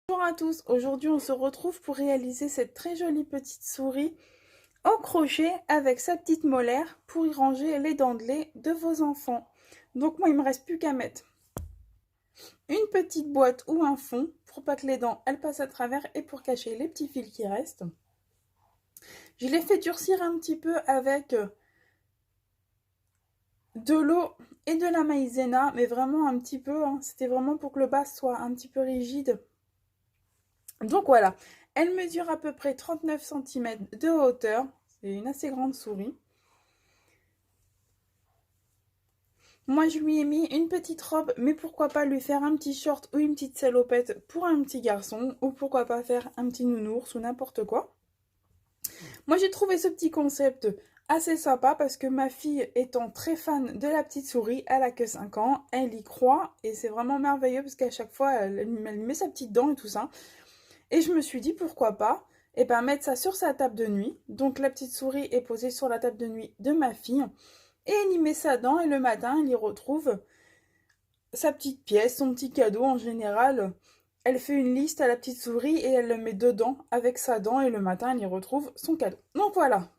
Bonjour à tous, aujourd'hui on se retrouve pour réaliser cette très jolie petite souris au crochet avec sa petite molaire pour y ranger les dents de lait de vos enfants. Donc moi il me reste plus qu'à mettre une petite boîte ou un fond pour pas que les dents elles passent à travers et pour cacher les petits fils qui restent. Je l'ai fait durcir un petit peu avec de l'eau et de la maïzena, mais vraiment un petit peu, hein. C'était vraiment pour que le bas soit un petit peu rigide. Donc voilà, elle mesure à peu près 39 cm de hauteur. C'est une assez grande souris. Moi, je lui ai mis une petite robe, mais pourquoi pas lui faire un petit short ou une petite salopette pour un petit garçon, ou pourquoi pas faire un petit nounours ou n'importe quoi. Moi, j'ai trouvé ce petit concept assez sympa parce que ma fille étant très fan de la petite souris, elle a que 5 ans, elle y croit et c'est vraiment merveilleux parce qu'à chaque fois, elle met sa petite dent et tout ça. Et je me suis dit pourquoi pas mettre ça sur sa table de nuit. Donc la petite souris est posée sur la table de nuit de ma fille. Et elle y met sa dent et le matin, elle y retrouve sa petite pièce, son petit cadeau en général. Elle fait une liste à la petite souris et elle le met dedans avec sa dent et le matin, elle y retrouve son cadeau. Donc voilà.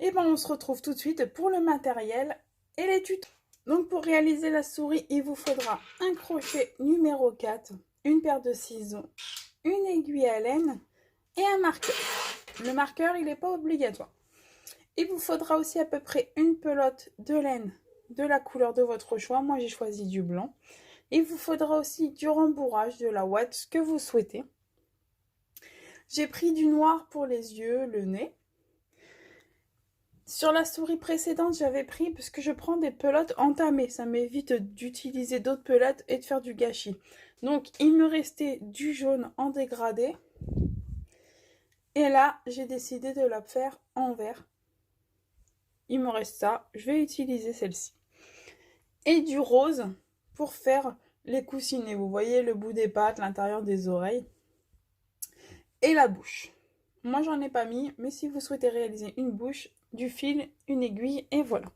Et on se retrouve tout de suite pour le matériel et les tutos. Donc pour réaliser la souris, il vous faudra un crochet numéro 4, une paire de ciseaux, une aiguille à laine et un marqueur. Le marqueur, il n'est pas obligatoire. Il vous faudra aussi à peu près une pelote de laine de la couleur de votre choix. Moi, j'ai choisi du blanc. Il vous faudra aussi du rembourrage, de la ouate, ce que vous souhaitez. J'ai pris du noir pour les yeux, le nez. Sur la souris précédente, j'avais pris, parce que je prends des pelotes entamées. Ça m'évite d'utiliser d'autres pelotes et de faire du gâchis. Donc, il me restait du jaune en dégradé. Et là, j'ai décidé de la faire en vert. Il me reste ça, je vais utiliser celle-ci. Et du rose pour faire les coussinets. Vous voyez le bout des pattes, l'intérieur des oreilles. Et la bouche. Moi, j'en ai pas mis, mais si vous souhaitez réaliser une bouche, du fil, une aiguille, et voilà.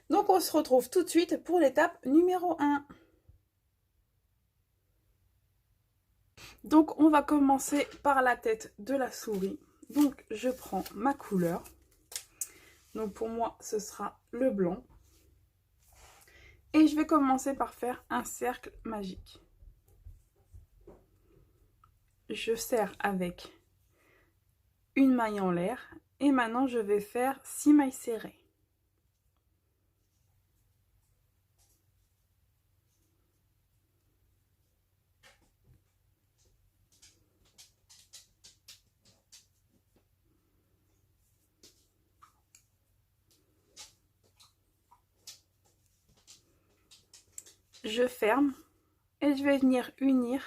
Donc, on se retrouve tout de suite pour l'étape numéro 1. Donc, on va commencer par la tête de la souris. Donc, je prends ma couleur. Donc, pour moi, ce sera le blanc. Et je vais commencer par faire un cercle magique. Je serre avec une maille en l'air. Et maintenant, je vais faire 6 mailles serrées. Je ferme et je vais venir unir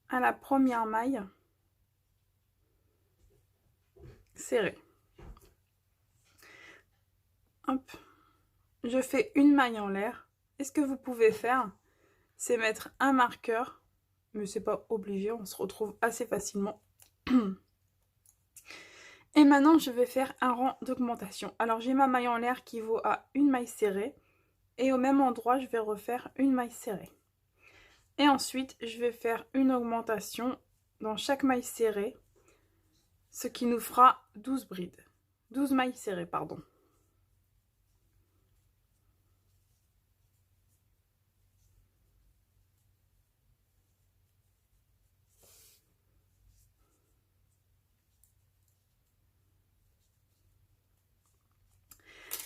à la première maille serrée. Hop. Je fais une maille en l'air. Et ce que vous pouvez faire, c'est mettre un marqueur, mais c'est pas obligé, on se retrouve assez facilement. Et maintenant, je vais faire un rang d'augmentation. Alors, j'ai ma maille en l'air qui vaut à une maille serrée. Et au même endroit, je vais refaire une maille serrée. Et ensuite, je vais faire une augmentation dans chaque maille serrée, ce qui nous fera 12 brides. 12 mailles serrées, pardon.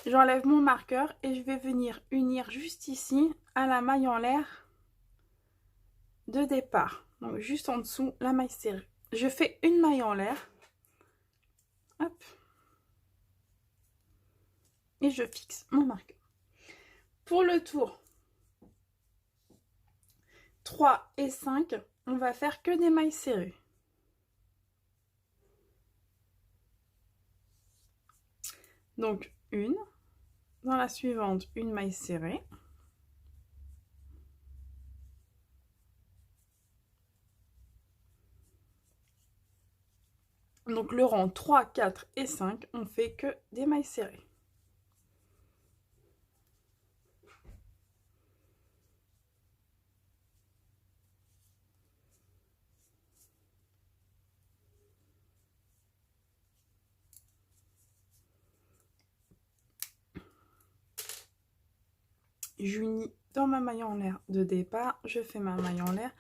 J'enlève mon marqueur et je vais venir unir juste ici à la maille en l'air de départ. Donc juste en dessous, la maille serrée. Je fais une maille en l'air. Hop. Et je fixe mon marqueur. Pour le tour 3 et 5, on va faire que des mailles serrées. Donc une, dans la suivante, une maille serrée. Donc le rang 3, 4 et 5, on fait que des mailles serrées. J'unis dans ma maille en l'air de départ, je fais ma maille en l'air.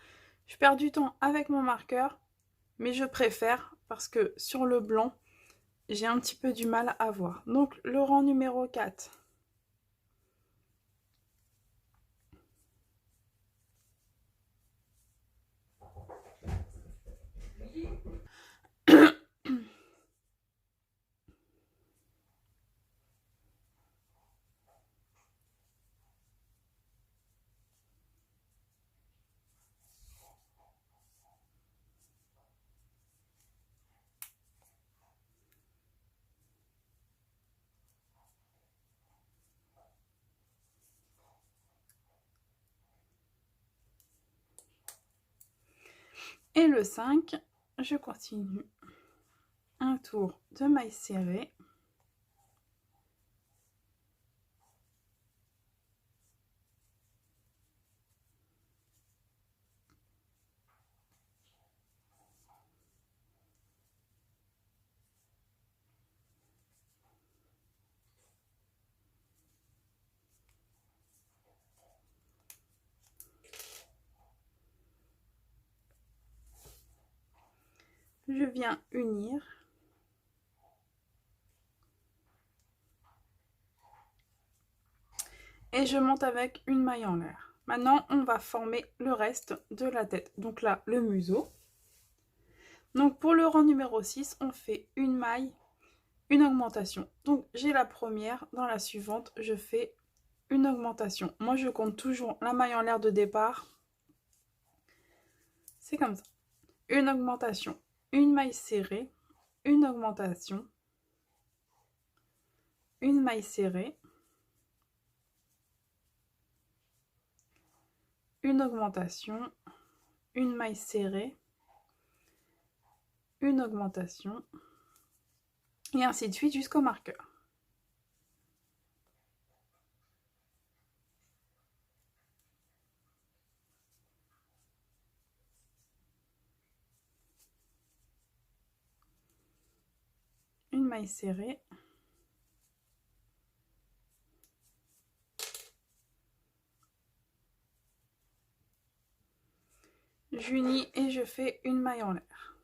Je perds du temps avec mon marqueur, mais je préfère parce que sur le blanc, j'ai un petit peu du mal à voir. Donc le rang numéro 4. Et le 5, je continue un tour de maille serrée. Je viens unir. Et je monte avec une maille en l'air. Maintenant, on va former le reste de la tête. Donc là, le museau. Donc pour le rang numéro 6, on fait une maille, une augmentation. Donc j'ai la première, dans la suivante, je fais une augmentation. Moi, je compte toujours la maille en l'air de départ. C'est comme ça. Une augmentation, une maille serrée, une augmentation, une maille serrée, une augmentation, une maille serrée, une augmentation, et ainsi de suite jusqu'au marqueur. Une maille serrée, j'unis et je fais une maille en l'air.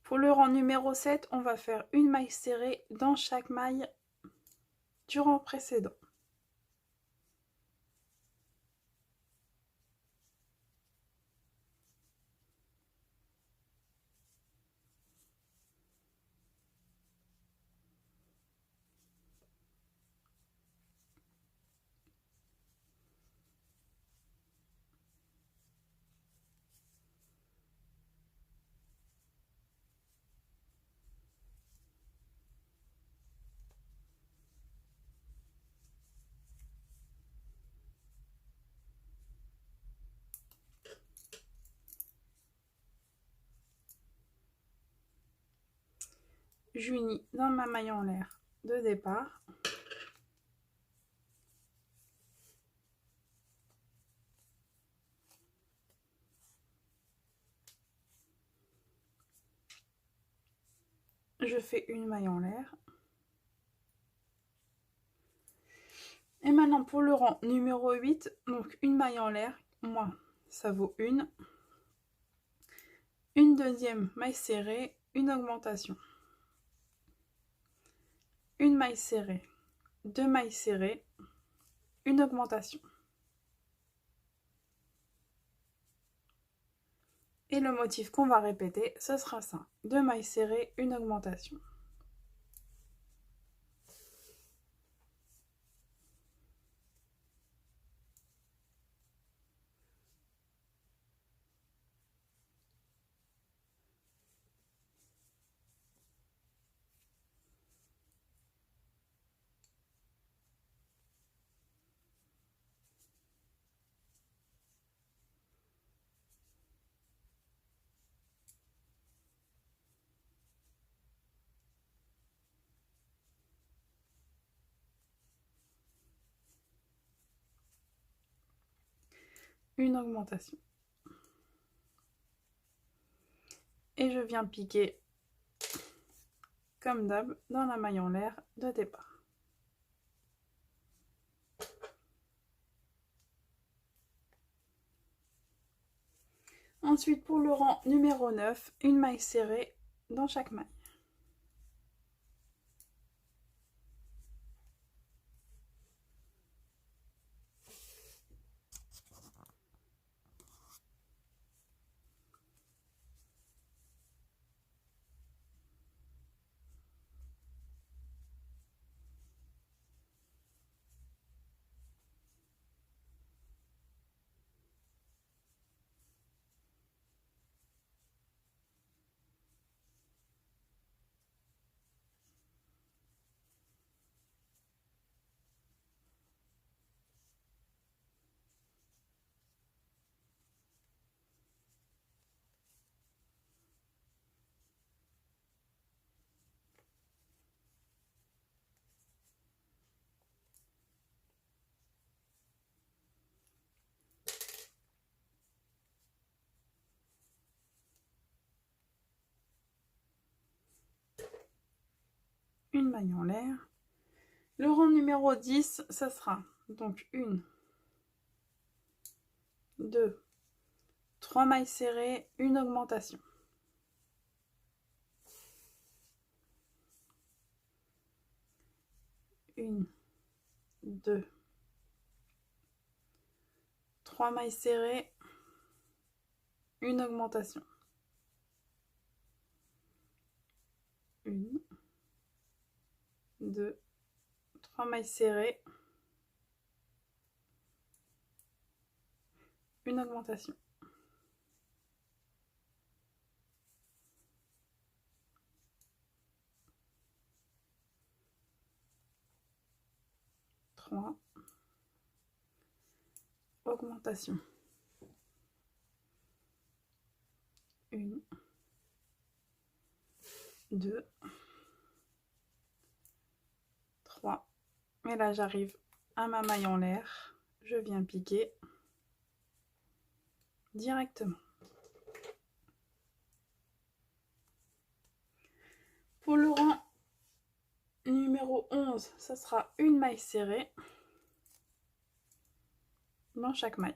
Pour le rang numéro 7, on va faire une maille serrée dans chaque maille du rang précédent. J'unis dans ma maille en l'air de départ. Je fais une maille en l'air. Et maintenant pour le rang numéro 8, donc une maille en l'air, moi ça vaut une deuxième maille serrée, une augmentation, une maille serrée, deux mailles serrées, une augmentation. Et le motif qu'on va répéter, ce sera ça, deux mailles serrées, une augmentation. Une augmentation. Et je viens piquer comme d'hab, dans la maille en l'air de départ. Ensuite, pour le rang numéro 9, une maille serrée dans chaque maille. Une maille en l'air. Le rang numéro 10, ça sera donc 1, 2, 3 mailles serrées, une augmentation. Une, 2, 3 mailles serrées, une augmentation. Une, 2, 3 mailles serrées, une augmentation. Trois, augmentation. Une, 2, 3. Et là, j'arrive à ma maille en l'air. Je viens piquer directement. Pour le rang numéro 11, ça sera une maille serrée dans chaque maille.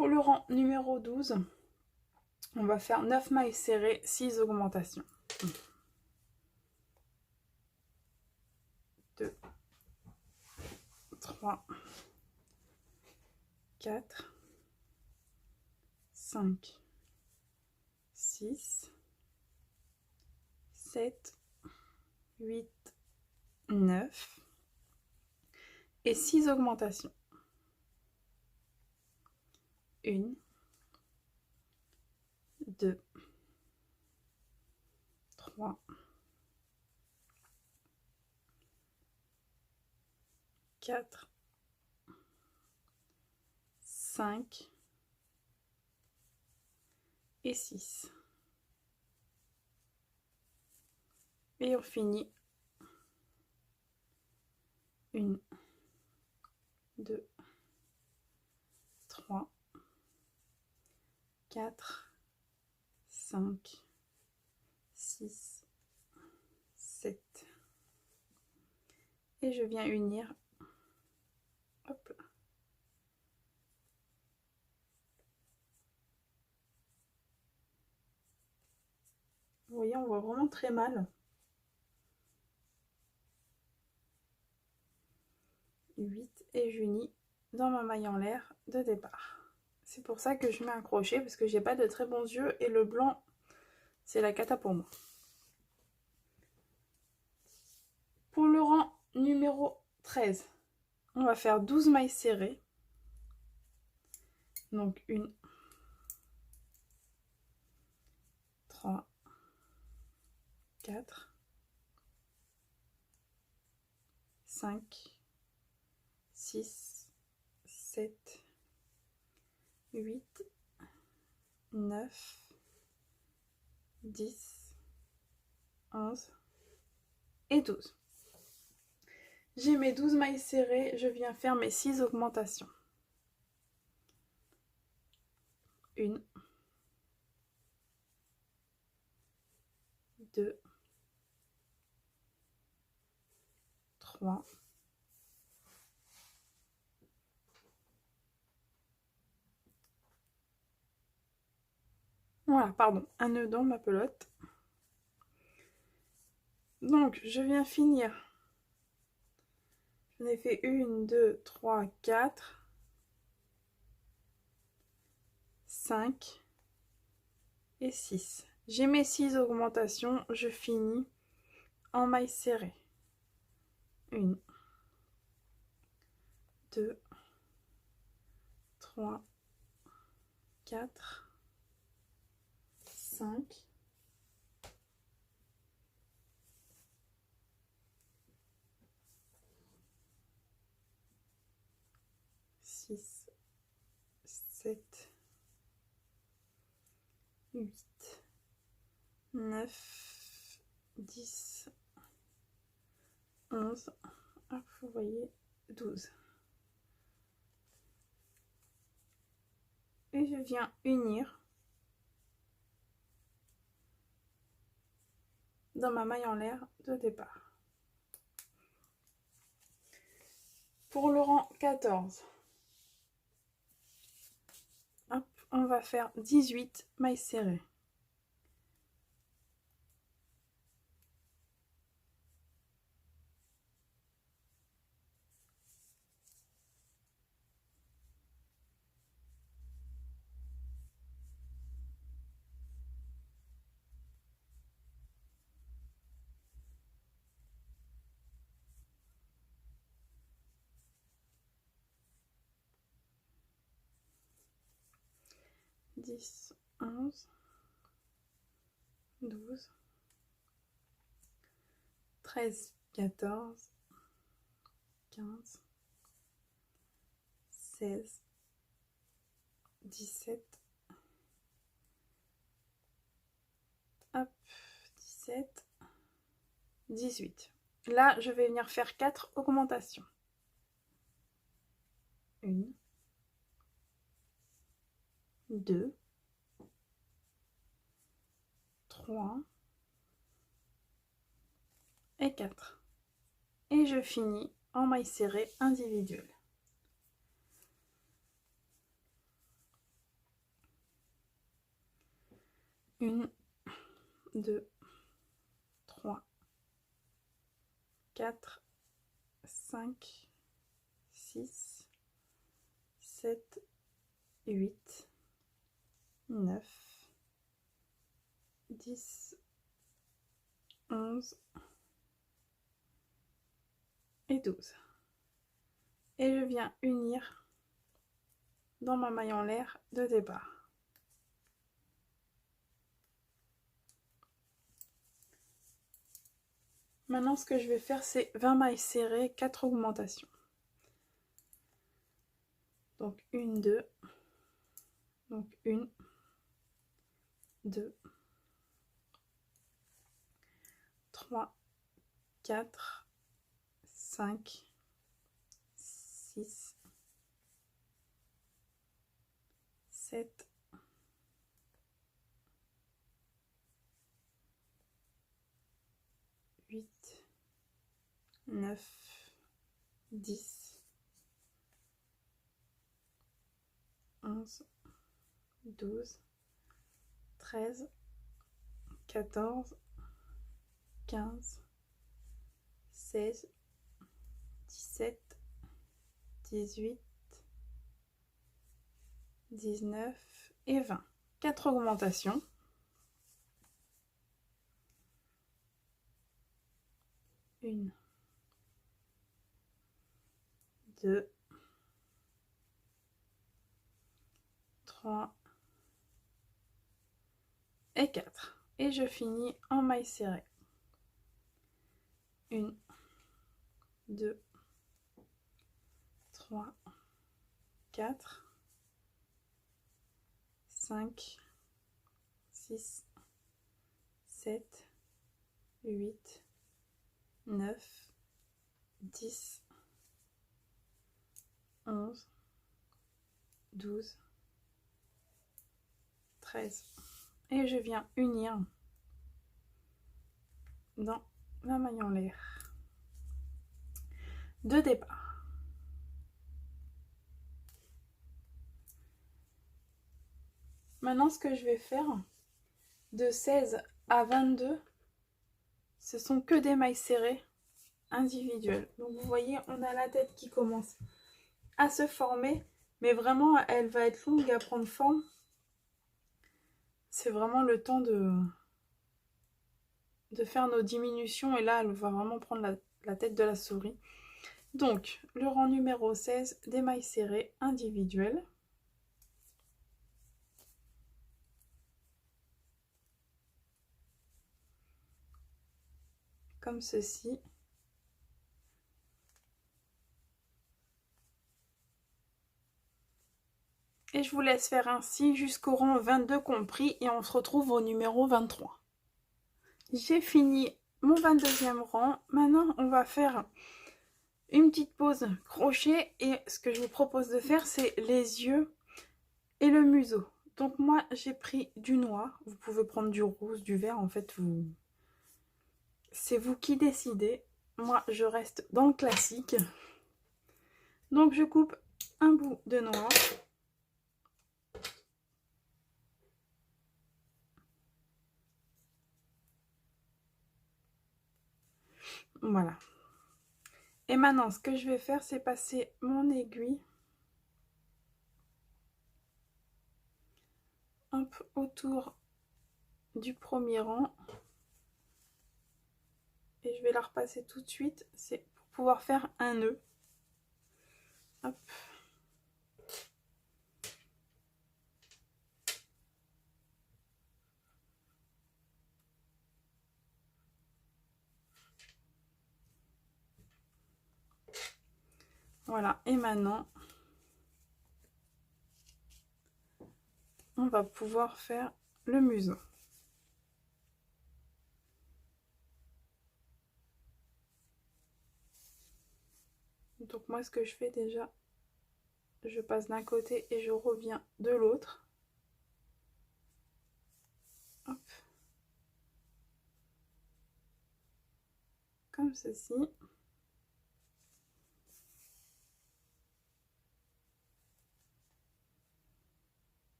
Pour le rang numéro 12, on va faire 9 mailles serrées, 6 augmentations. 2, 3, 4, 5, 6, 7, 8, 9 et 6 augmentations. 1, 2, 3, 4, 5 et 6. Et on finit 1, 2, 3, 4, 5, 6, 7 et je viens unir. Hop là. Vous voyez, on voit vraiment très mal. 8 et j'unis dans ma maille en l'air de départ. C'est pour ça que je mets un crochet, parce que j'ai pas de très bons yeux et le blanc, c'est la cata pour moi. Pour le rang numéro 13, on va faire 12 mailles serrées. Donc 1, 3, 4, 5, 6, 7, 8, 9, 10, 11 et 12. J'ai mes 12 mailles serrées, je viens faire mes 6 augmentations. 1, 2, 3, voilà, pardon, un nœud dans ma pelote. Donc, je viens finir. J'en ai fait 1, 2, 3, 4, 5 et 6. J'ai mes 6 augmentations, je finis en maille serrée. 1, 2, 3, 4, 5, 6, 7, 8, 9, 10, 11, hop, vous voyez, 12. Et je viens unir dans ma maille en l'air de départ. Pour le rang 14, hop, on va faire 18 mailles serrées. Dix, 11, 12, 13, 14, 15, 16, 17, hop, 17, 18. Là, je vais venir faire 4 augmentations. 1, 2, 3 et 4. Et je finis en maille serrée individuelle. 1, 2, 3, 4, 5, 6, 7, 8, 9, 10, 11 et 12. Et je viens unir dans ma maille en l'air de départ. Maintenant, ce que je vais faire, c'est 20 mailles serrées, 4 augmentations. Donc 1, 2, donc 1, 2, 3, 4, 5, 6, 7, 8, 9, 10, 11, 12, 13, 14, 15, 16, 17, 18, 19 et 20. 4 augmentations. 1, 2, 3 et 4. Et je finis en maille serrée. 1, 2, 3, 4, 5, 6, 7, 8, 9, 10, 11, 12, 13. Et je viens unir dans la maille en l'air de départ. Maintenant, ce que je vais faire, de 16 à 22, ce sont que des mailles serrées individuelles. Donc vous voyez, on a la tête qui commence à se former, mais vraiment, elle va être longue à prendre forme. C'est vraiment le temps de faire nos diminutions, et là, elle va vraiment prendre la tête de la souris. Donc, le rang numéro 16, des mailles serrées individuelles. Comme ceci. Et je vous laisse faire ainsi jusqu'au rang 22 compris, et on se retrouve au numéro 23. J'ai fini mon 22e rang. Maintenant, on va faire une petite pause crochet, et ce que je vous propose de faire, c'est les yeux et le museau. Donc moi, j'ai pris du noir. Vous pouvez prendre du rose, du vert, en fait, c'est vous qui décidez. Moi, je reste dans le classique. Donc, je coupe un bout de noir. Voilà. Et maintenant, ce que je vais faire, c'est passer mon aiguille hop, autour du premier rang. Et je vais la repasser tout de suite. C'est pour pouvoir faire un nœud. Hop. Voilà. Et maintenant, on va pouvoir faire le museau. Donc moi, ce que je fais déjà, je passe d'un côté et je reviens de l'autre. Hop. Comme ceci.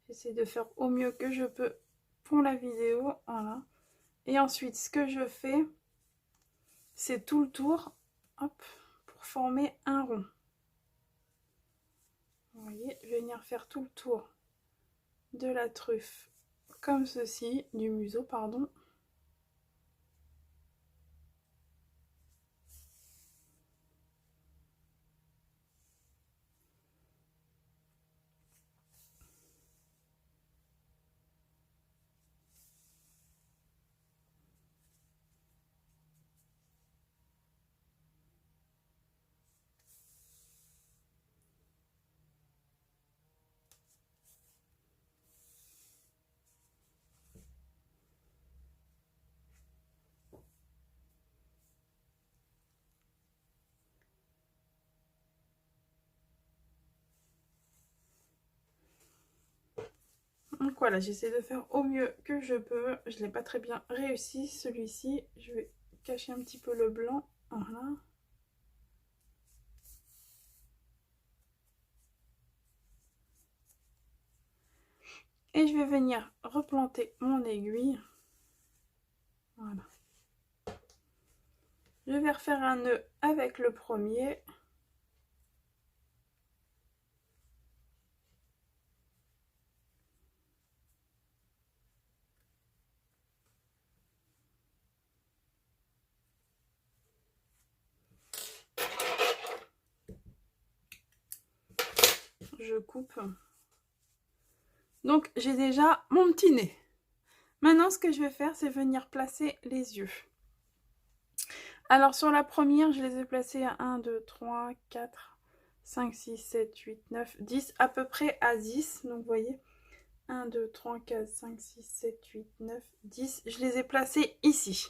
J'essaie de faire au mieux que je peux pour la vidéo. Voilà. Et ensuite, ce que je fais, c'est tout le tour, hop, pour former un rond. Vous voyez, je vais venir faire tout le tour de la truffe, comme ceci, du museau, pardon. Donc voilà, j'essaie de faire au mieux que je peux. Je ne l'ai pas très bien réussi, celui-ci. Je vais cacher un petit peu le blanc. Voilà. Et je vais venir replanter mon aiguille. Voilà. Je vais refaire un nœud avec le premier. Je coupe. Donc j'ai déjà mon petit nez. Maintenant ce que je vais faire, c'est venir placer les yeux. Alors sur la première, je les ai placés à 1, 2, 3, 4, 5, 6, 7, 8, 9, 10, à peu près à 10. Donc vous voyez, 1, 2, 3, 4, 5, 6, 7, 8, 9, 10. Je les ai placés ici.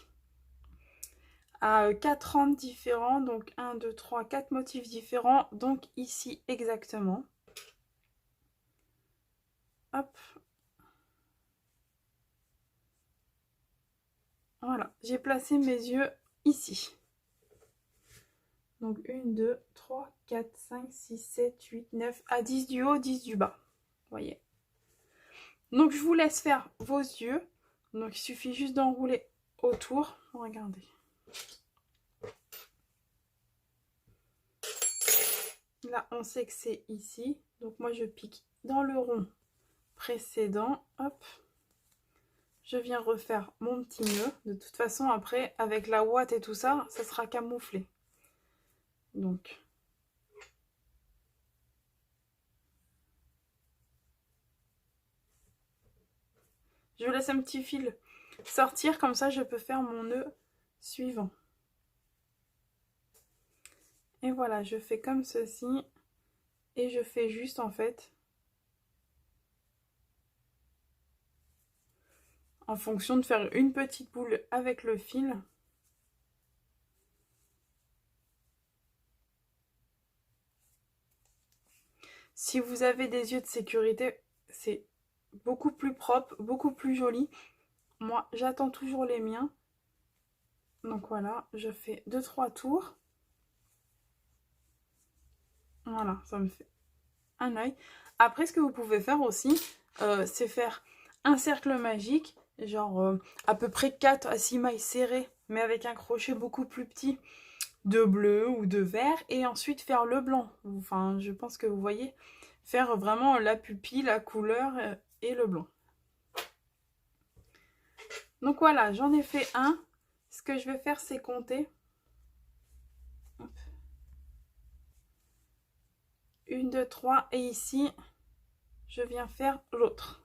À 4 angles différents, donc 1, 2, 3, 4 motifs différents. Donc ici exactement. Hop. Voilà, j'ai placé mes yeux ici. Donc 1, 2, 3, 4, 5, 6, 7, 8, 9, à 10 du haut, 10 du bas. Vous voyez. Donc je vous laisse faire vos yeux. Donc il suffit juste d'enrouler autour. Regardez. Là, on sait que c'est ici. Donc moi, je pique dans le rond précédent. Hop. Je viens refaire mon petit nœud. De toute façon, après, avec la ouate et tout ça, ça sera camouflé. Donc... je laisse un petit fil sortir, comme ça je peux faire mon nœud suivant. Et voilà, je fais comme ceci. Et je fais juste en fait, en fonction de faire une petite boule avec le fil. Si vous avez des yeux de sécurité, c'est beaucoup plus propre, beaucoup plus joli. Moi, j'attends toujours les miens. Donc voilà, je fais 2-3 tours. Voilà, ça me fait un œil. Après, ce que vous pouvez faire aussi, c'est faire un cercle magique, genre à peu près 4 à 6 mailles serrées, mais avec un crochet beaucoup plus petit, de bleu ou de vert, et ensuite faire le blanc. Enfin, je pense que vous voyez, faire vraiment la pupille, la couleur et le blanc. Donc voilà, j'en ai fait un. Ce que je vais faire, c'est compter. Hop. 1, 2, 3, et ici, je viens faire l'autre.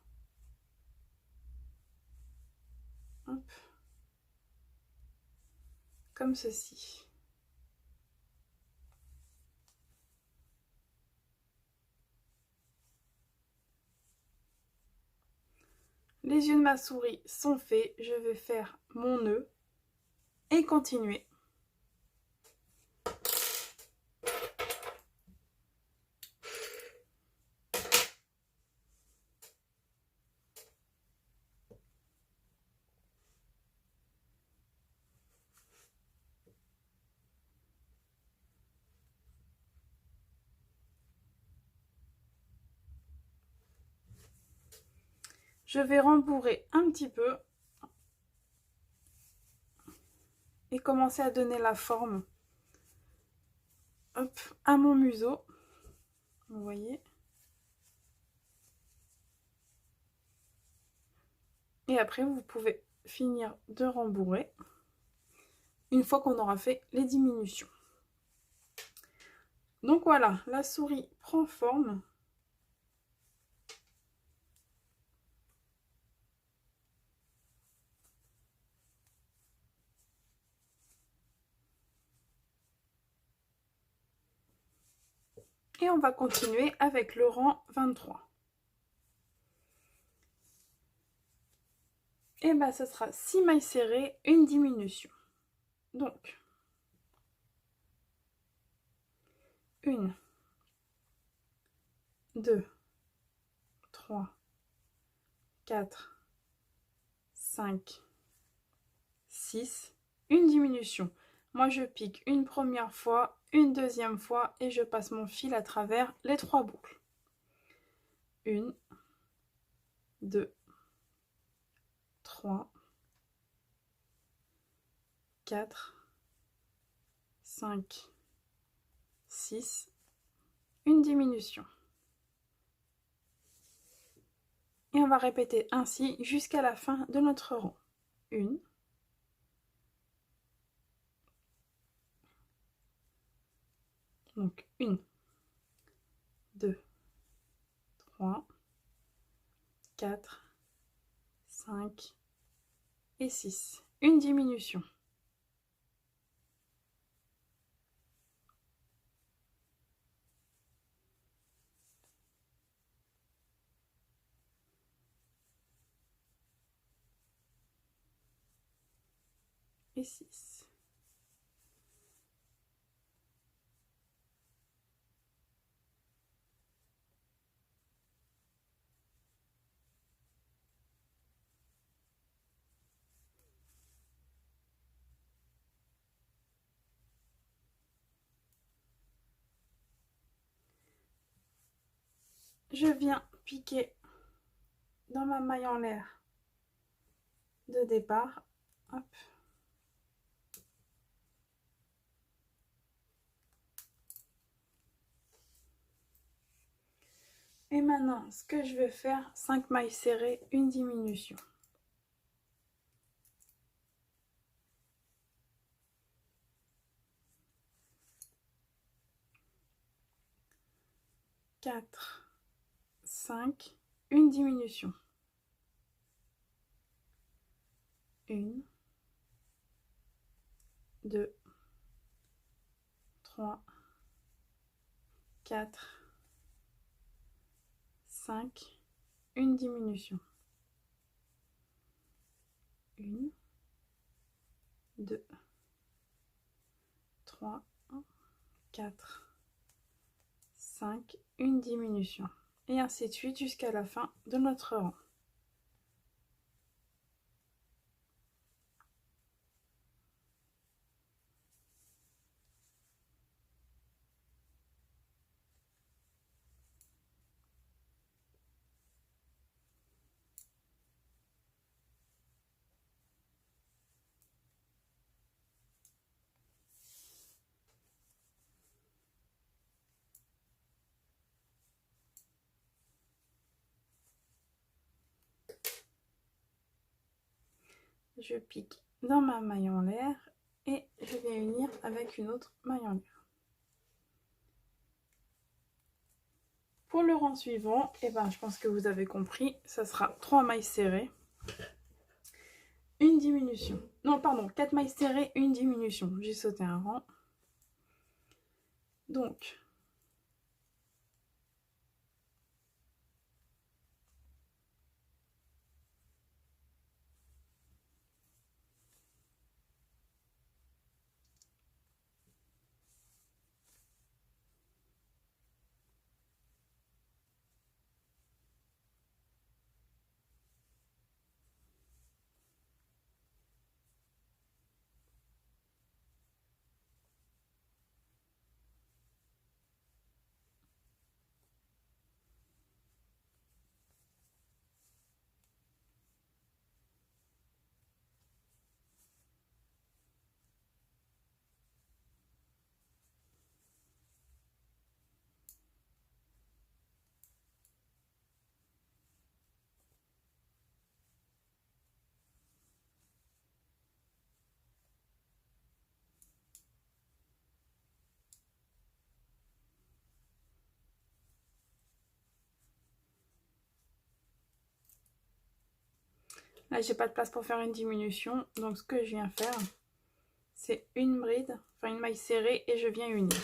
Comme ceci. Les yeux de ma souris sont faits. Je vais faire mon nœud et continuer. Je vais rembourrer un petit peu et commencer à donner la forme, hop, à mon museau. Vous voyez. Et après, vous pouvez finir de rembourrer une fois qu'on aura fait les diminutions. Donc voilà, la souris prend forme. Et on va continuer avec le rang 23. Et bien, ce sera 6 mailles serrées, une diminution. Donc, 1, 2, 3, 4, 5, 6, une diminution. Moi, je pique une première fois, une deuxième fois et je passe mon fil à travers les 3 boucles. 1, 2, 3, 4, 5, 6, une diminution. Et on va répéter ainsi jusqu'à la fin de notre rang. 1, donc 1, 2, 3, 4, 5 et 6. Une diminution. Et 6. Je viens piquer dans ma maille en l'air de départ. Hop. Et maintenant, ce que je vais faire, 5 mailles serrées, une diminution. Quatre, 5, une diminution. 1, 2, 3, 4, 5, une diminution. 1, 2, 3, 4, 5, une diminution. Et ainsi de suite jusqu'à la fin de notre rang. Je pique dans ma maille en l'air et je viens unir avec une autre maille en l'air. Pour le rang suivant, je pense que vous avez compris, ça sera 3 mailles serrées, une diminution. Non, pardon, 4 mailles serrées, une diminution. J'ai sauté un rang. Donc, là, j'ai pas de place pour faire une diminution. Donc, ce que je viens faire, c'est une bride, enfin une maille serrée et je viens unir.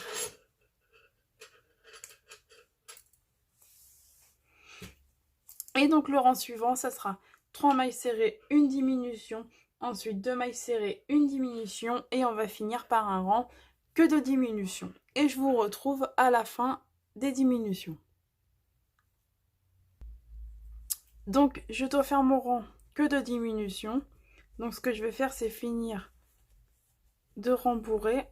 Et donc, le rang suivant, ça sera 3 mailles serrées, une diminution. Ensuite, 2 mailles serrées, une diminution. Et on va finir par un rang que de diminutions. Et je vous retrouve à la fin des diminutions. Donc je dois faire mon rang que de diminution. Donc ce que je vais faire, c'est finir de rembourrer.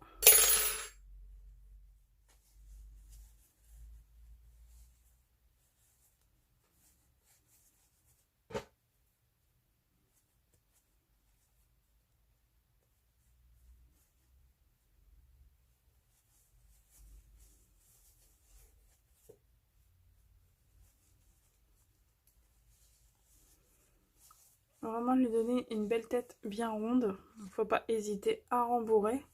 Vraiment lui donner une belle tête bien ronde. Il ne faut pas hésiter à rembourrer.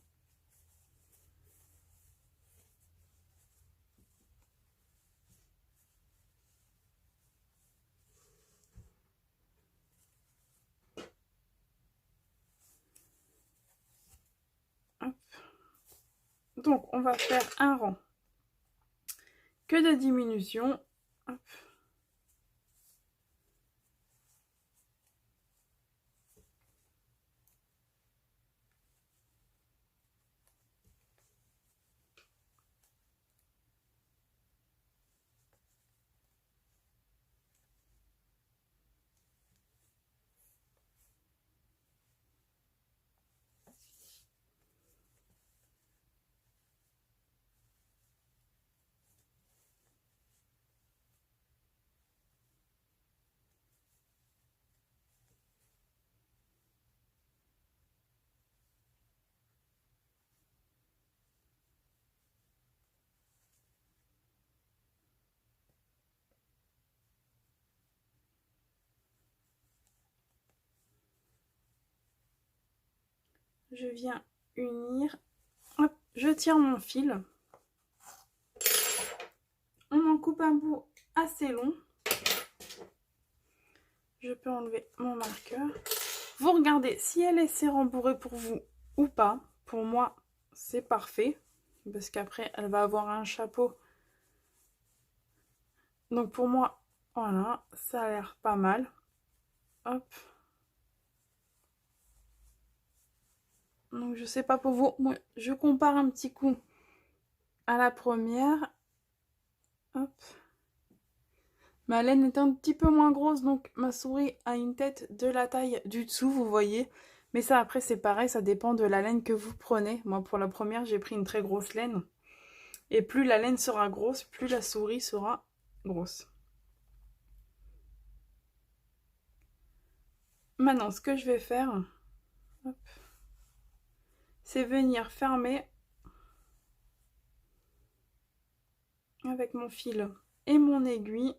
Hop. Donc on va faire un rang que de diminution. Hop. Je viens unir. Hop, je tire mon fil. On en coupe un bout assez long. Je peux enlever mon marqueur. Vous regardez si elle est rembourrée pour vous ou pas. Pour moi, c'est parfait. Parce qu'après, elle va avoir un chapeau. Donc pour moi, voilà, ça a l'air pas mal. Hop. Donc je sais pas pour vous. Moi, je compare un petit coup à la première. Hop. Ma laine est un petit peu moins grosse, donc ma souris a une tête de la taille du dessous, vous voyez. Mais ça, après, c'est pareil, ça dépend de la laine que vous prenez. Moi, pour la première, j'ai pris une très grosse laine. Et plus la laine sera grosse, plus la souris sera grosse. Maintenant, ce que je vais faire, c'est venir fermer avec mon fil et mon aiguille,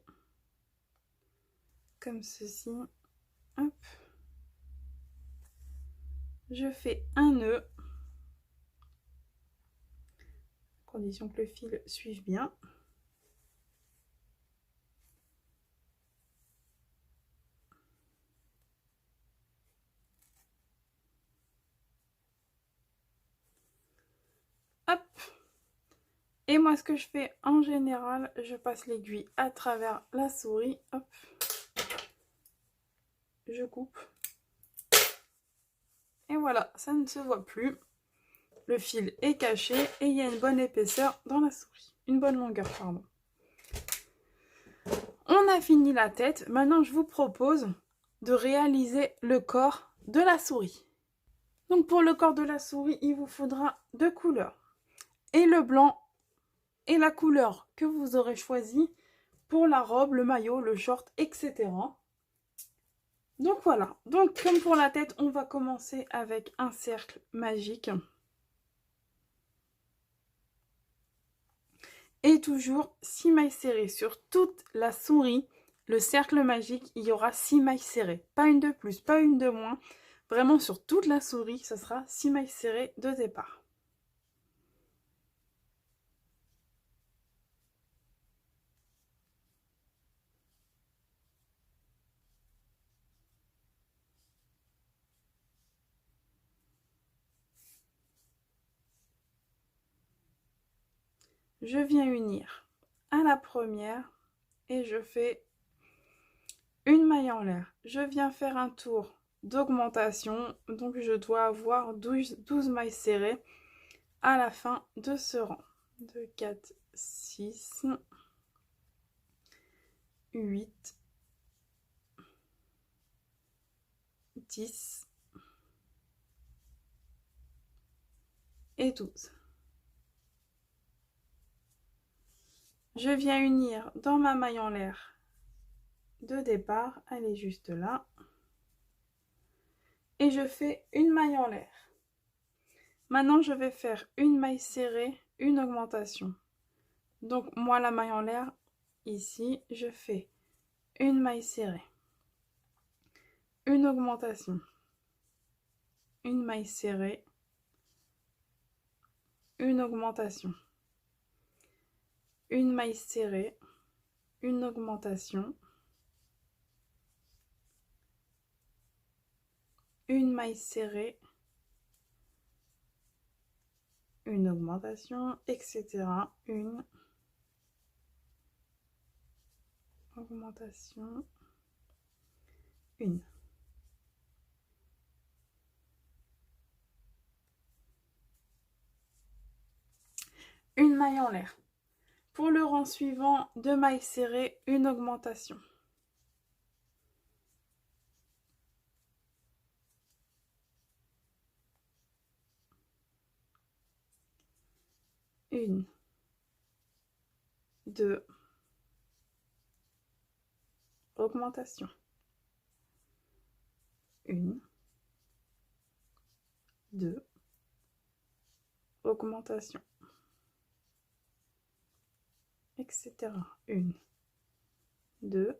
comme ceci. Hop. Je fais un nœud, à condition que le fil suive bien. Hop. Et moi, ce que je fais en général, je passe l'aiguille à travers la souris. Hop. Je coupe. Et voilà, ça ne se voit plus. Le fil est caché et il y a une bonne épaisseur dans la souris. Une bonne longueur, pardon. On a fini la tête. Maintenant, je vous propose de réaliser le corps de la souris. Donc pour le corps de la souris, il vous faudra deux couleurs. Et le blanc et la couleur que vous aurez choisie pour la robe, le maillot, le short, etc. Donc voilà. Donc comme pour la tête, on va commencer avec un cercle magique. Et toujours 6 mailles serrées sur toute la souris. Le cercle magique, il y aura 6 mailles serrées. Pas une de plus, pas une de moins. Vraiment sur toute la souris, ce sera 6 mailles serrées de départ. Je viens unir à la première et je fais une maille en l'air. Je viens faire un tour d'augmentation, donc je dois avoir 12 mailles serrées à la fin de ce rang. 2, 4, 6, 8, 10 et 12. Je viens unir dans ma maille en l'air de départ, elle est juste là, et je fais une maille en l'air. Maintenant, je vais faire une maille serrée, une augmentation. Donc, moi, la maille en l'air, ici, je fais une maille serrée, une augmentation, une maille serrée, une augmentation, une maille serrée, une augmentation, une maille serrée, une augmentation, etc. Une augmentation, une. Une maille en l'air. Pour le rang suivant, 2 mailles serrées, une augmentation. Une, deux, augmentation. Une, deux, augmentation, etc. Une, deux,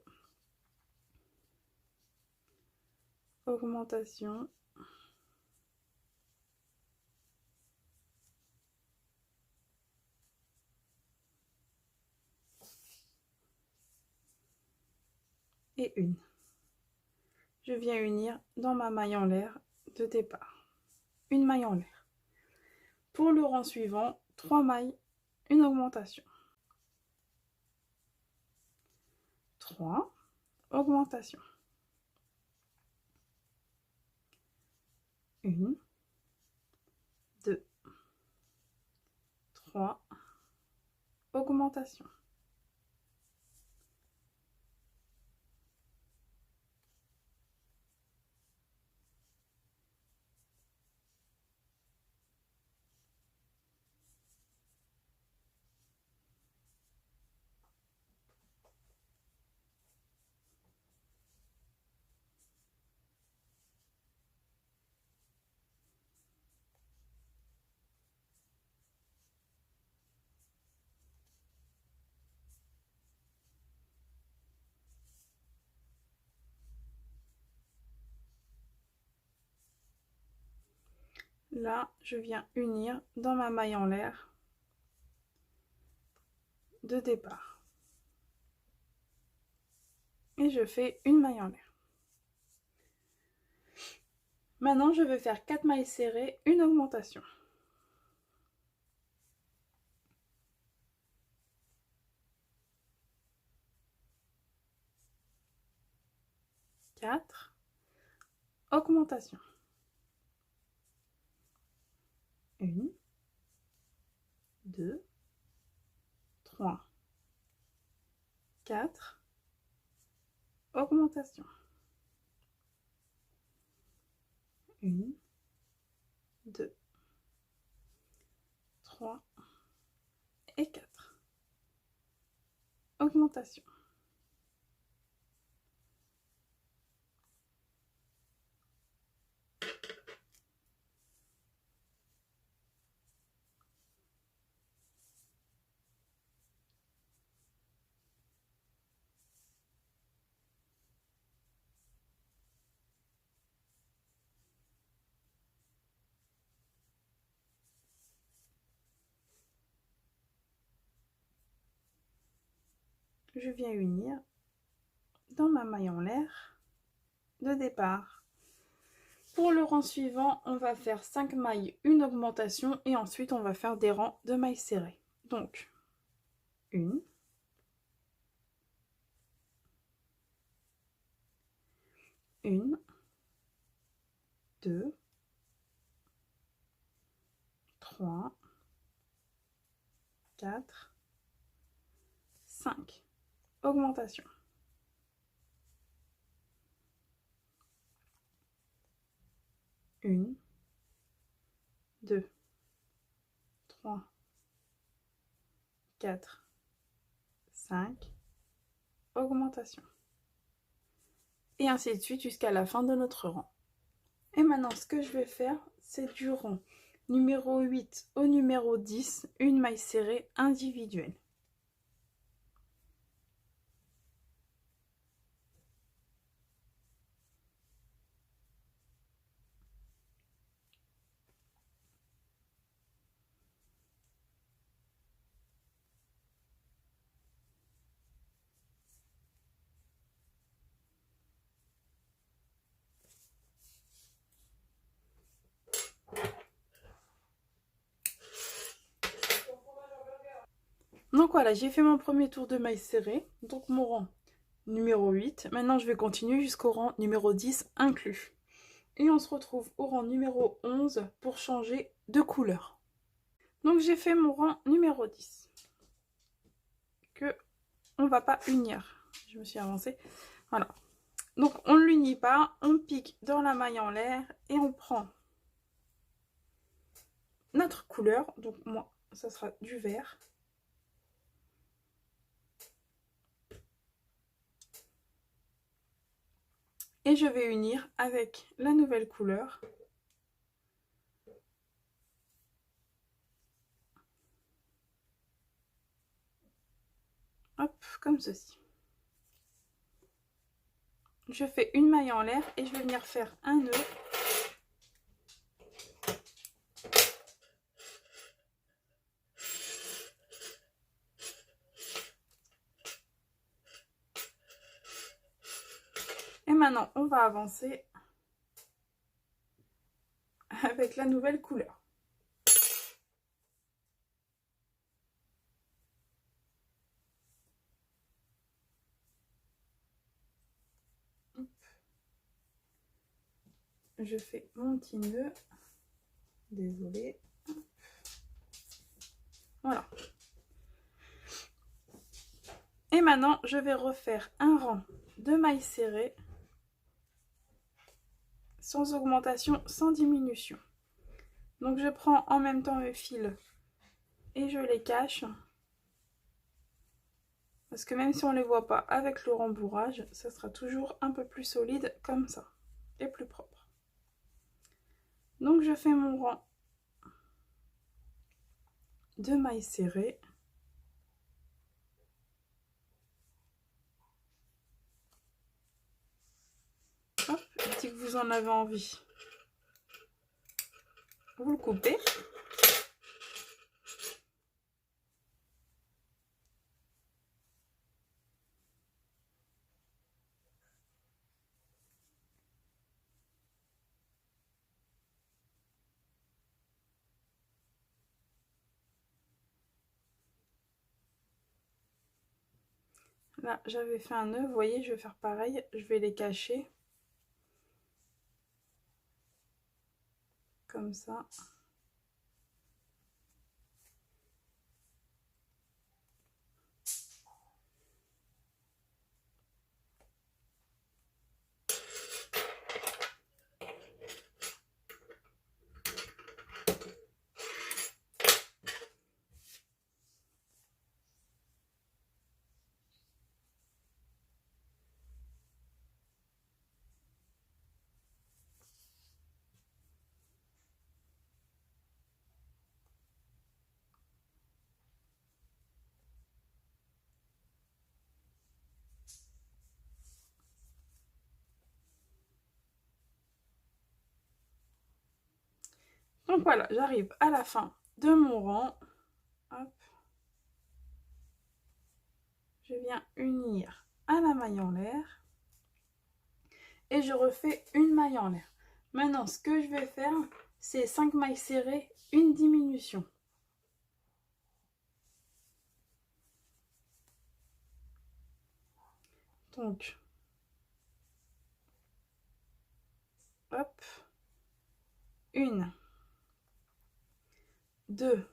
augmentation, et une. Je viens unir dans ma maille en l'air de départ. Une maille en l'air. Pour le rang suivant, 3 mailles, une augmentation. 3, augmentation. Une, deux, trois, augmentation. Là, je viens unir dans ma maille en l'air de départ. Et je fais une maille en l'air. Maintenant, je vais faire 4 mailles serrées, une augmentation. Quatre, augmentation. Une, deux, trois, quatre, augmentation. Une, deux, trois et 4. Augmentation. Je viens unir dans ma maille en l'air de départ. Pour le rang suivant, on va faire 5 mailles, une augmentation et ensuite on va faire des rangs de mailles serrées. Donc, une, une, deux, trois, quatre, 5. Augmentation. 1, 2, 3, 4, 5, augmentation. Et ainsi de suite jusqu'à la fin de notre rang. Et maintenant, ce que je vais faire, c'est du rang numéro 8 au numéro 10, une maille serrée individuelle. Donc voilà, j'ai fait mon premier tour de maille serrée, donc mon rang numéro 8. Maintenant, je vais continuer jusqu'au rang numéro 10 inclus. Et on se retrouve au rang numéro 11 pour changer de couleur. Donc j'ai fait mon rang numéro 10. Que on va pas unir. Je me suis avancée. Voilà. Donc on ne l'unit pas, on pique dans la maille en l'air et on prend notre couleur. Donc moi, ça sera du vert. Et je vais unir avec la nouvelle couleur. Hop, comme ceci. Je fais une maille en l'air et je vais venir faire un nœud. Et maintenant, on va avancer avec la nouvelle couleur. Je fais mon petit nœud. Désolée. Voilà. Et maintenant, je vais refaire un rang de mailles serrées sans augmentation, sans diminution. Donc je prends en même temps mes fils et je les cache. Parce que même si on ne les voit pas avec le rembourrage, ça sera toujours un peu plus solide comme ça et plus propre. Donc je fais mon rang de mailles serrées. Hop, si vous en avez envie, vous le coupez. Là, j'avais fait un nœud, vous voyez, je vais faire pareil, je vais les cacher. Comme ça. Donc voilà, j'arrive à la fin de mon rang. Hop. Je viens unir à la maille en l'air. Et je refais une maille en l'air. Maintenant, ce que je vais faire, c'est 5 mailles serrées, une diminution. Donc, hop, 1, 2,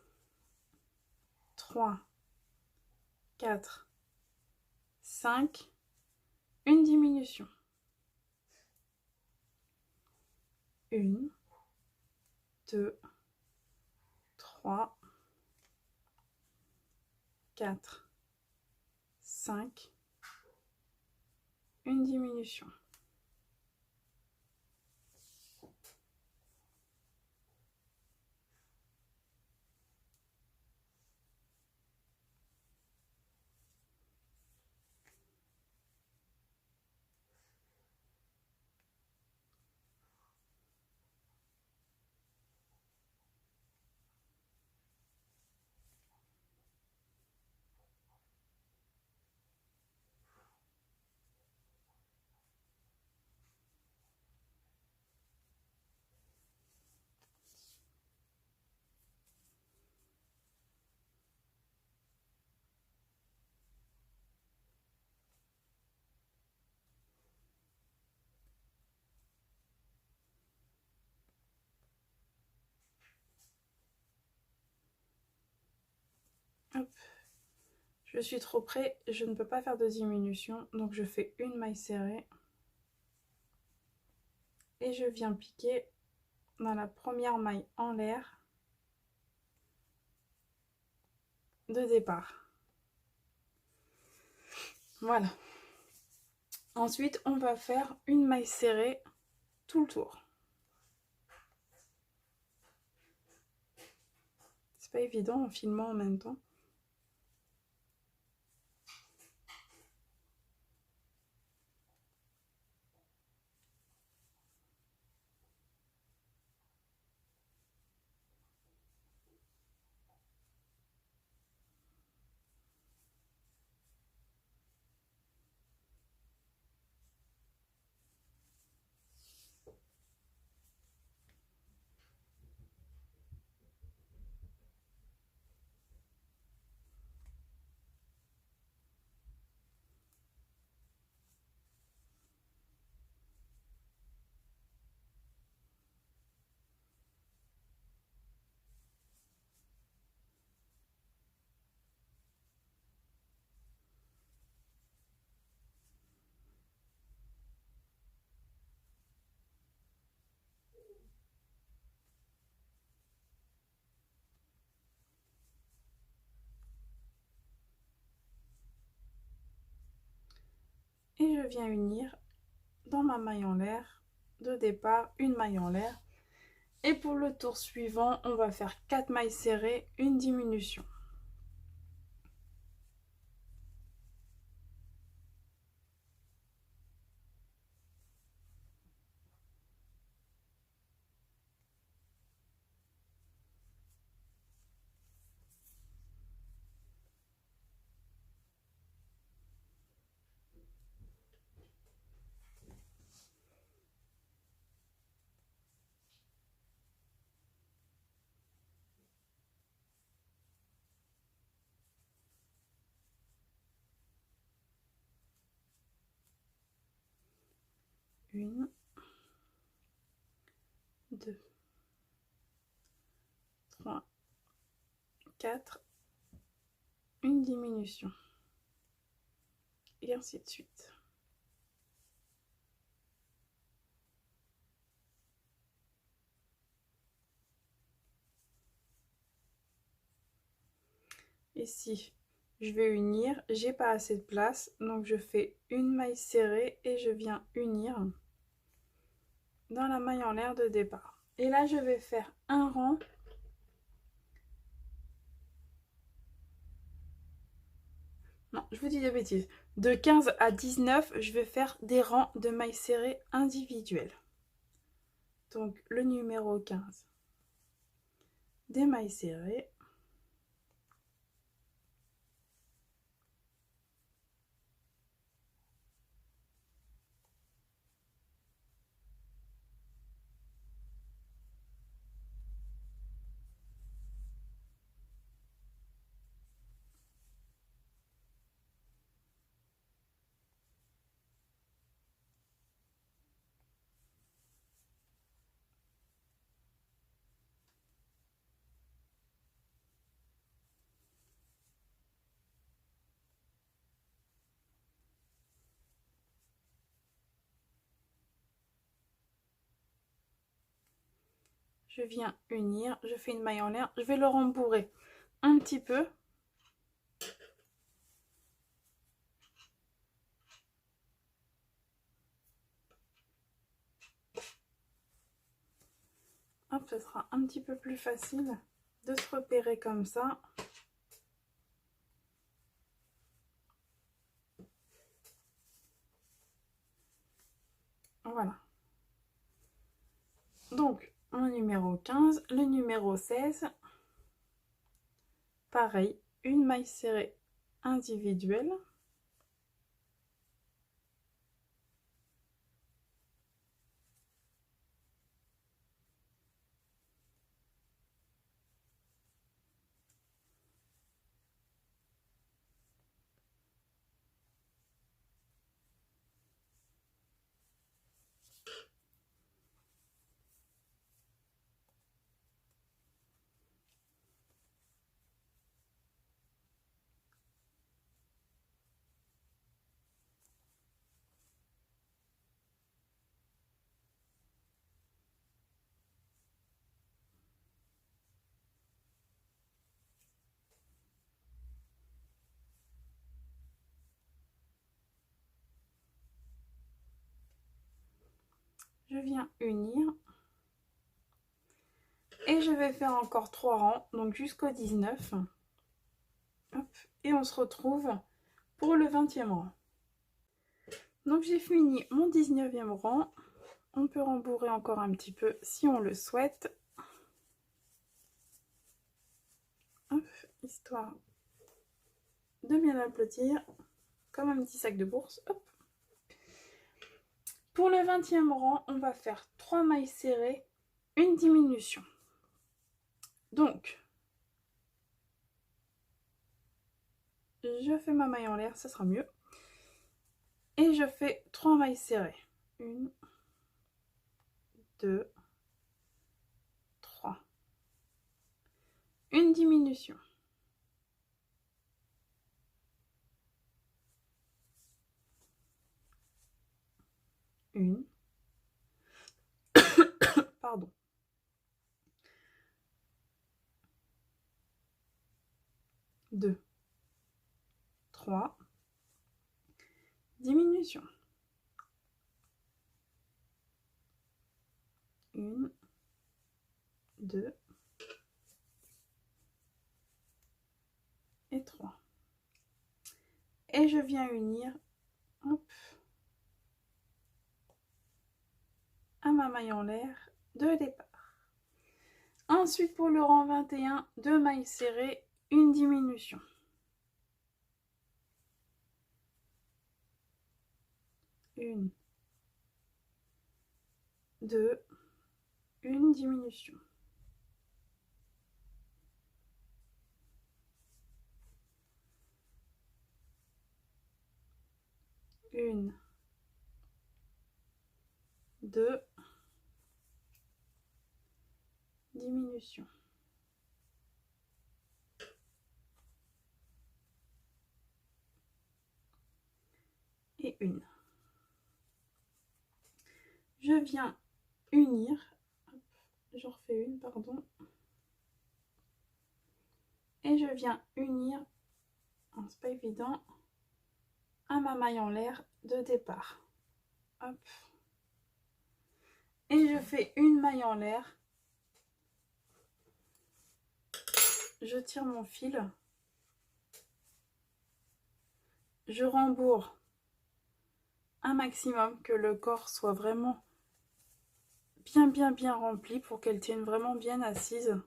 3, 4, 5, une diminution. 1, 2, 3, 4, 5, une diminution. Hop. Je suis trop près, je ne peux pas faire de diminution, donc je fais une maille serrée et je viens piquer dans la première maille en l'air de départ. Voilà. Ensuite, on va faire une maille serrée tout le tour. C'est pas évident en filmant en même temps. Et je viens unir dans ma maille en l'air de départ, une maille en l'air. Et pour le tour suivant, on va faire 4 mailles serrées, une diminution. Une, 2, 3, 4, une diminution. Et ainsi de suite. Ici, je vais unir, j'ai pas assez de place, donc je fais une maille serrée et je viens unir dans la maille en l'air de départ. Et là, je vais faire un rang. Non, je vous dis des bêtises. De 15 à 19, je vais faire des rangs de mailles serrées individuelles. Donc, le numéro 15, des mailles serrées. je viens unir, je fais une maille en l'air, je vais le rembourrer un petit peu. Hop, ce sera un petit peu plus facile de se repérer comme ça. Voilà. Donc, mon numéro 15, le numéro 16. Pareil, une maille serrée individuelle. Je viens unir. Et je vais faire encore 3 rangs, donc jusqu'au 19. Hop, et on se retrouve pour le 20e rang. Donc j'ai fini mon 19e rang. On peut rembourrer encore un petit peu si on le souhaite. Hop, histoire de bien l'applaudir comme un petit sac de bourse. Hop. Pour le 20e rang, on va faire 3 mailles serrées, une diminution. Donc, je fais ma maille en l'air, ça sera mieux. Et je fais 3 mailles serrées. 1, 2, 3. Une diminution. Une. Pardon. 2, 3. Diminution. 1, 2 et 3. Et je viens unir, hop, à ma maille en l'air de départ. Ensuite, pour le rang 21, 2 mailles serrées, une diminution. 1, 2, une diminution. 1, 2, diminution. Et 1. Je viens unir, hop, j'en refais une, pardon, et je viens unir, c'est pas évident, à ma maille en l'air de départ. Hop. Et je fais une maille en l'air, je tire mon fil, je rembourre un maximum, que le corps soit vraiment bien rempli pour qu'elle tienne vraiment bien assise.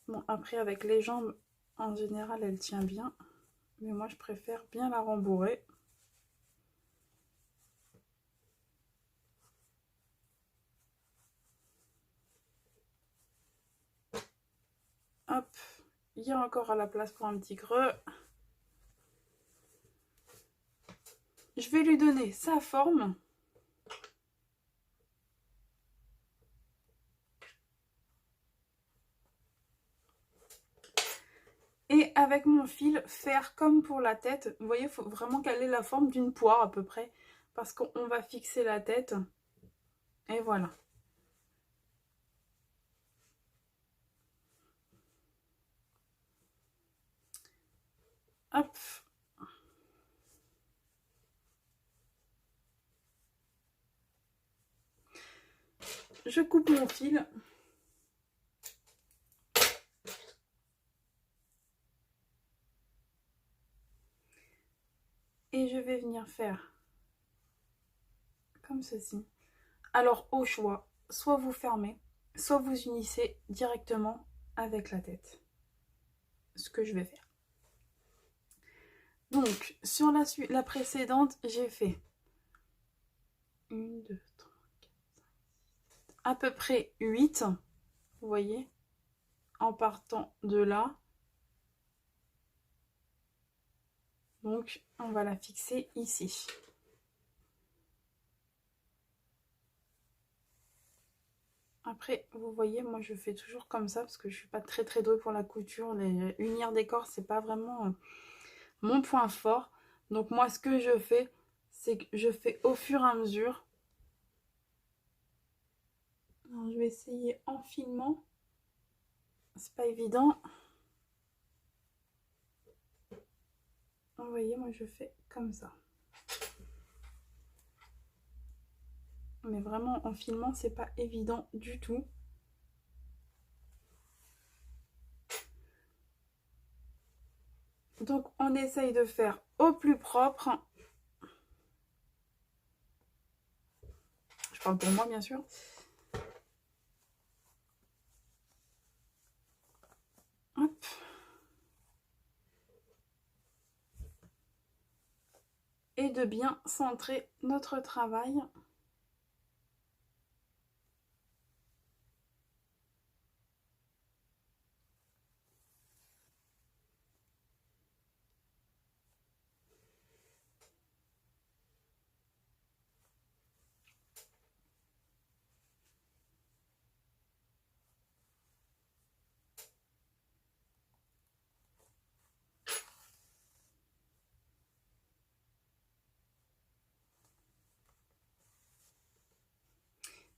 Bon, après avec les jambes, en général, elle tient bien, mais moi je préfère bien la rembourrer. Hop, il y a encore à la place pour un petit creux. Je vais lui donner sa forme. Et avec mon fil, faire comme pour la tête. Vous voyez, il faut vraiment qu'elle ait la forme d'une poire à peu près. Parce qu'on va fixer la tête. Et voilà. Hop. Je coupe mon fil. Et je vais venir faire comme ceci. Alors au choix, soit vous fermez, soit vous unissez directement avec la tête. Ce que je vais faire. Donc sur la précédente, j'ai fait 1, 2, 3, 4, 5, 6, à peu près 8. Vous voyez, en partant de là. Donc on va la fixer ici. Après, vous voyez, moi je fais toujours comme ça parce que je suis pas très douée pour la couture. Unir des corps, c'est pas vraiment mon point fort. Donc moi, ce que je fais, c'est que je fais au fur et à mesure. Alors, je vais essayer en filmant. C'est pas évident. Vous voyez, moi je fais comme ça. Mais vraiment, en filmant, c'est pas évident du tout. Donc, on essaye de faire au plus propre. Je parle pour moi, bien sûr. Hop. Et de bien centrer notre travail.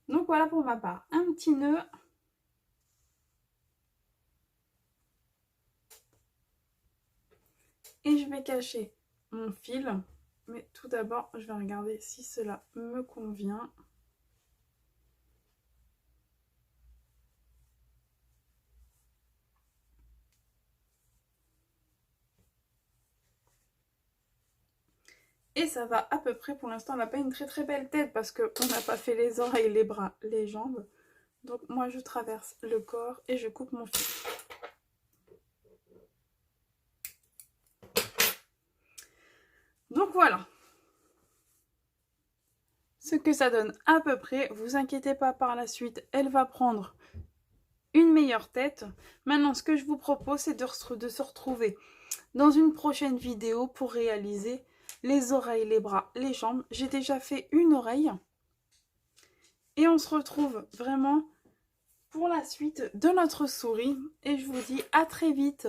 Donc voilà pour ma part, un petit nœud. Et je vais cacher mon fil. Mais tout d'abord, je vais regarder si cela me convient. Et ça va à peu près, pour l'instant, on n'a pas une très belle tête parce qu'on n'a pas fait les oreilles, les bras, les jambes. Donc moi, je traverse le corps et je coupe mon fil. Donc voilà ce que ça donne à peu près. Vous inquiétez pas, par la suite, elle va prendre une meilleure tête. Maintenant, ce que je vous propose, c'est de se retrouver dans une prochaine vidéo pour réaliser les oreilles, les bras, les jambes. J'ai déjà fait une oreille. Et on se retrouve vraiment pour la suite de notre souris. Et je vous dis à très vite.